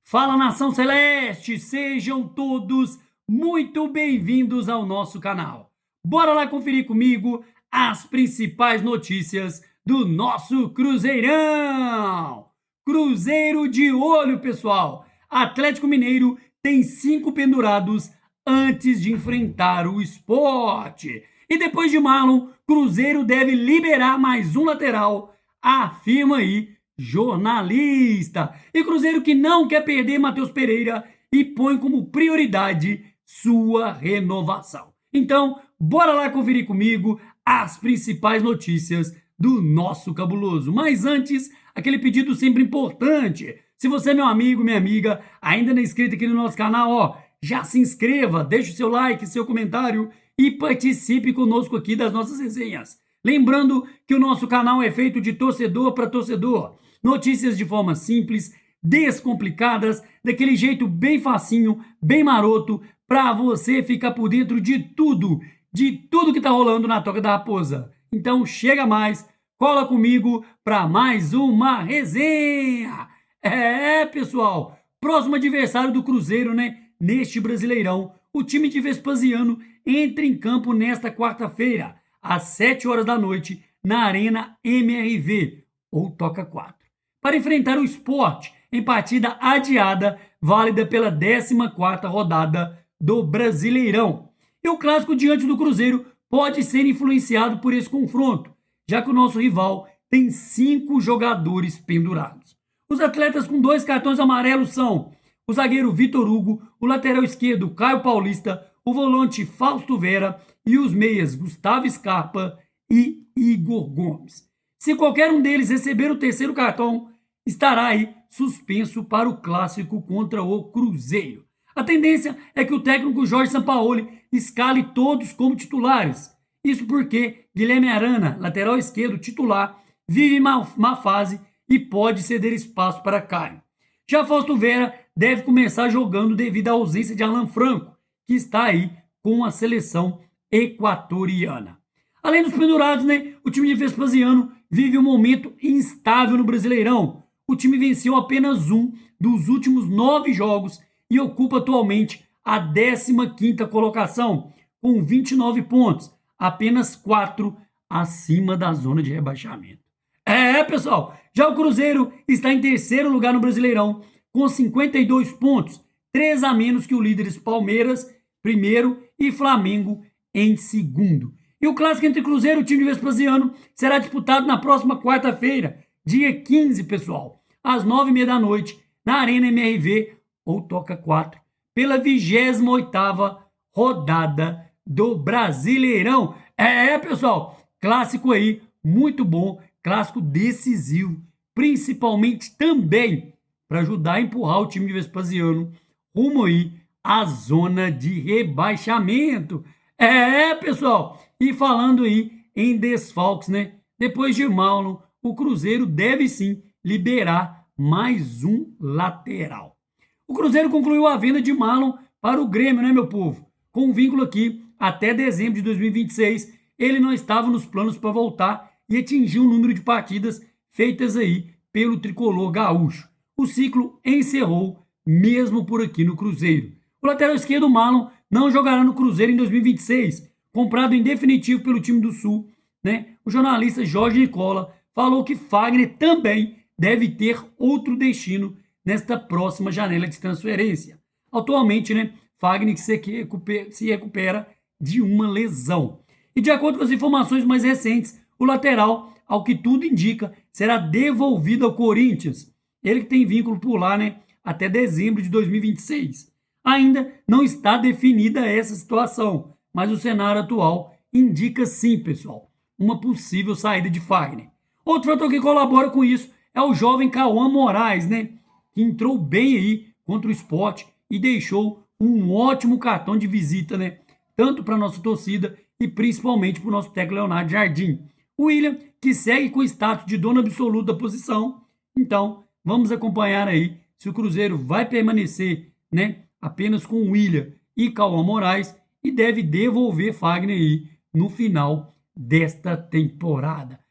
Fala, Nação Celeste! Sejam todos muito bem-vindos ao nosso canal. Bora lá conferir comigo as principais notícias do nosso Cruzeirão! Cruzeiro de olho, pessoal! Atlético Mineiro tem 5 pendurados antes de enfrentar o Sport. E depois de Marlon, Cruzeiro deve liberar mais um lateral, afirma aí jornalista. E Cruzeiro que não quer perder Matheus Pereira e põe como prioridade sua renovação. Então, bora lá conferir comigo as principais notícias do nosso cabuloso. Mas antes, aquele pedido sempre importante. Se você é meu amigo, minha amiga, ainda não é inscrito aqui no nosso canal, ó, já se inscreva, deixe o seu like, seu comentário e participe conosco aqui das nossas resenhas. Lembrando que o nosso canal é feito de torcedor para torcedor. Notícias de forma simples, descomplicadas, daquele jeito bem facinho, bem maroto, para você ficar por dentro de tudo que tá rolando na Toca da Raposa. Então chega mais, cola comigo para mais uma resenha. Pessoal, próximo adversário do Cruzeiro, né? Neste Brasileirão, o time de Vespasiano entra em campo nesta quarta-feira, às 7 horas da noite, na Arena MRV, ou Toca 4, para enfrentar o Sport em partida adiada, válida pela 14ª rodada do Brasileirão. E o clássico diante do Cruzeiro pode ser influenciado por esse confronto, já que o nosso rival tem 5 jogadores pendurados. Os atletas com 2 cartões amarelos são o zagueiro Vitor Hugo, o lateral esquerdo Caio Paulista, o volante Fausto Vera e os meias Gustavo Scarpa e Igor Gomes. Se qualquer um deles receber o terceiro cartão, estará aí suspenso para o clássico contra o Cruzeiro. A tendência é que o técnico Jorge Sampaoli escale todos como titulares. Isso porque Guilherme Arana, lateral esquerdo titular, vive má fase e pode ceder espaço para Caio. Já Fausto Vera deve começar jogando devido à ausência de Alan Franco, que está aí com a seleção equatoriana. Além dos pendurados, né, o time de Vespasiano vive um momento instável no Brasileirão. O time venceu apenas um dos últimos 9 jogos e ocupa atualmente a 15ª colocação, com 29 pontos, apenas 4 acima da zona de rebaixamento. Pessoal, já o Cruzeiro está em terceiro lugar no Brasileirão, com 52 pontos, 3 a menos que o líderes Palmeiras, primeiro, e Flamengo em segundo. E o clássico entre Cruzeiro e o time de Vespasiano será disputado na próxima quarta-feira, dia 15, pessoal, às 9h30 da noite, na Arena MRV, ou Toca 4, pela 28ª rodada do Brasileirão. Pessoal, clássico aí, muito bom, clássico decisivo, principalmente também para ajudar a empurrar o time de Vespasiano rumo aí à zona de rebaixamento. Pessoal, e falando aí em desfalques, né? Depois de Marlon, o Cruzeiro deve sim liberar mais um lateral. O Cruzeiro concluiu a venda de Marlon para o Grêmio, né, meu povo? Com um vínculo aqui até dezembro de 2026, ele não estava nos planos para voltar e atingir o número de partidas feitas aí pelo tricolor gaúcho. O ciclo encerrou mesmo por aqui no Cruzeiro. O lateral esquerdo Marlon não jogará no Cruzeiro em 2026, comprado em definitivo pelo time do Sul, né? O jornalista Jorge Nicola falou que Fagner também deve ter outro destino nesta próxima janela de transferência. Atualmente, né, Fagner se recupera de uma lesão. E de acordo com as informações mais recentes, o lateral, ao que tudo indica, será devolvido ao Corinthians. Ele que tem vínculo por lá, né, até dezembro de 2026. Ainda não está definida essa situação, mas o cenário atual indica sim, pessoal, uma possível saída de Fagner. Outro fator que colabora com isso é o jovem Cauã Moraes, né, que entrou bem aí contra o Sport e deixou um ótimo cartão de visita, né, tanto para a nossa torcida e principalmente para o nosso técnico Leonardo Jardim. O William, que segue com o status de dono absoluto da posição. Então, vamos acompanhar aí se o Cruzeiro vai permanecer, né, apenas com o William e Cauã Moraes e deve devolver Fagner aí no final desta temporada.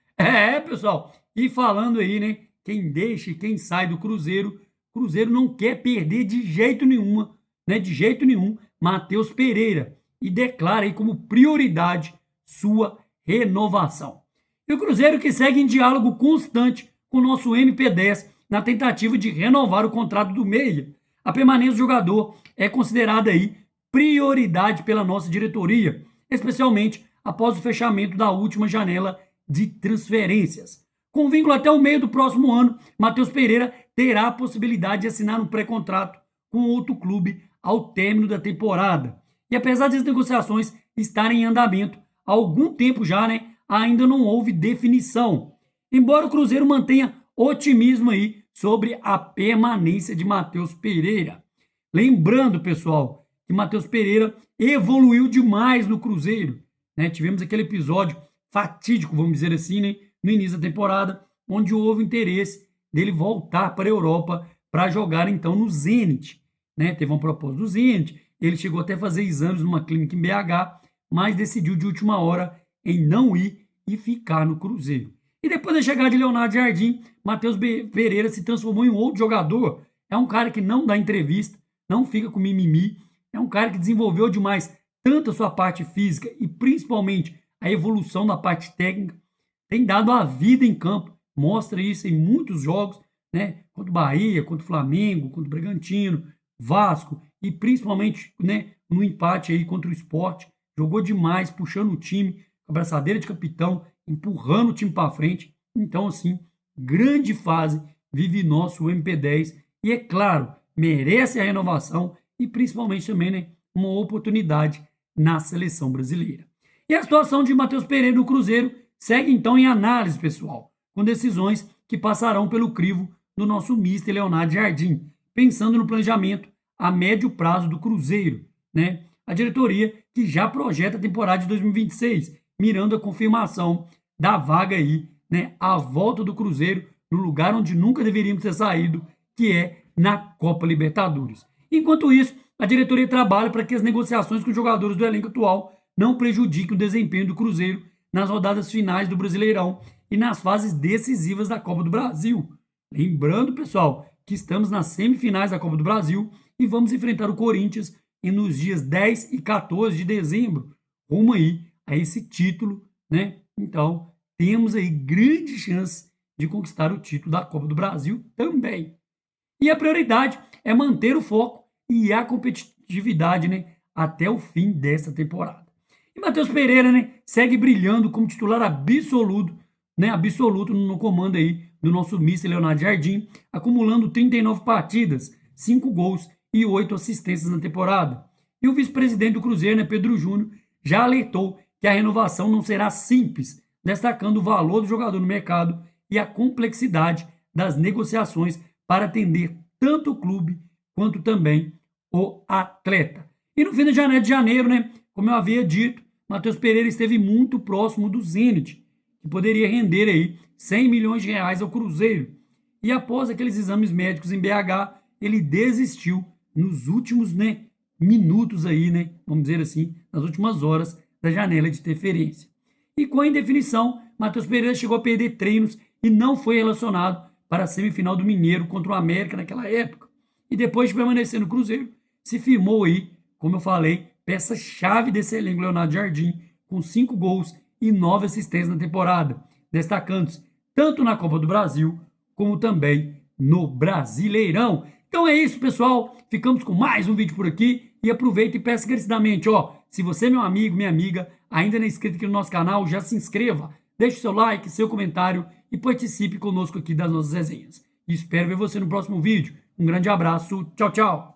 Pessoal, e falando aí, né, quem deixa e quem sai do Cruzeiro, Cruzeiro não quer perder de jeito nenhum, né? De jeito nenhum, Matheus Pereira e declara aí como prioridade sua renovação. E o Cruzeiro que segue em diálogo constante com o nosso MP10 na tentativa de renovar o contrato do meia. A permanência do jogador é considerada aí prioridade pela nossa diretoria, especialmente após o fechamento da última janela de transferências. Com vínculo até o meio do próximo ano, Matheus Pereira terá a possibilidade de assinar um pré-contrato com outro clube ao término da temporada. E apesar das negociações estarem em andamento há algum tempo já, né, ainda não houve definição. Embora o Cruzeiro mantenha otimismo aí sobre a permanência de Matheus Pereira. Lembrando, pessoal, que Matheus Pereira evoluiu demais no Cruzeiro, né? Tivemos aquele episódio fatídico, vamos dizer assim, né, no início da temporada, onde houve interesse dele voltar para a Europa para jogar então no Zenit, né? Teve uma proposta do Zenit, ele chegou até a fazer exames numa clínica em BH, mas decidiu de última hora em não ir e ficar no Cruzeiro. E depois da chegada de Leonardo Jardim, Matheus Pereira se transformou em outro jogador. É um cara que não dá entrevista, não fica com mimimi, é um cara que desenvolveu demais tanto a sua parte física e principalmente a evolução da parte técnica, tem dado a vida em campo, mostra isso em muitos jogos, né? Contra o Bahia, contra o Flamengo, contra o Bragantino, Vasco e principalmente, né, no empate aí contra o Sport, jogou demais, puxando o time, com a braçadeira de capitão, empurrando o time para frente. Então, assim, grande fase vive nosso MP10 e, é claro, merece a renovação e principalmente também, né, uma oportunidade na seleção brasileira. E a situação de Matheus Pereira no Cruzeiro segue então em análise, pessoal, com decisões que passarão pelo crivo do nosso mister Leonardo Jardim, pensando no planejamento a médio prazo do Cruzeiro, né? A diretoria que já projeta a temporada de 2026, mirando a confirmação da vaga aí, né, à volta do Cruzeiro, no lugar onde nunca deveríamos ter saído, que é na Copa Libertadores. Enquanto isso, a diretoria trabalha para que as negociações com os jogadores do elenco atual não prejudiquem o desempenho do Cruzeiro nas rodadas finais do Brasileirão e nas fases decisivas da Copa do Brasil. Lembrando, pessoal, que estamos nas semifinais da Copa do Brasil e vamos enfrentar o Corinthians nos dias 10 e 14 de dezembro, rumo aí a esse título, né? Então, temos aí grande chance de conquistar o título da Copa do Brasil também. E a prioridade é manter o foco e a competitividade, né, até o fim dessa temporada. E Matheus Pereira, né, segue brilhando como titular absoluto, né, absoluto no comando aí do nosso mister Leonardo Jardim, acumulando 39 partidas, 5 gols e 8 assistências na temporada. E o vice-presidente do Cruzeiro, né, Pedro Júnior, já alertou que a renovação não será simples, destacando o valor do jogador no mercado e a complexidade das negociações para atender tanto o clube quanto também o atleta. E no fim de janeiro, né, como eu havia dito, Matheus Pereira esteve muito próximo do Zenit, que poderia render aí 100 milhões de reais ao Cruzeiro. E após aqueles exames médicos em BH, ele desistiu nos últimos, né, minutos aí, né, vamos dizer assim, nas últimas horas da janela de interferência. E com a indefinição, Matheus Pereira chegou a perder treinos e não foi relacionado para a semifinal do Mineiro contra o América naquela época. E depois de permanecer no Cruzeiro, se firmou aí, como eu falei, peça-chave desse elenco Leonardo Jardim, com 5 gols e 9 assistências na temporada, destacando-se tanto na Copa do Brasil, como também no Brasileirão. Então é isso, pessoal. Ficamos com mais um vídeo por aqui. E aproveita e peça encarecidamente, se você, meu amigo, minha amiga, ainda não é inscrito aqui no nosso canal, já se inscreva, deixe seu like, seu comentário e participe conosco aqui das nossas resenhas. E espero ver você no próximo vídeo. Um grande abraço. Tchau, tchau.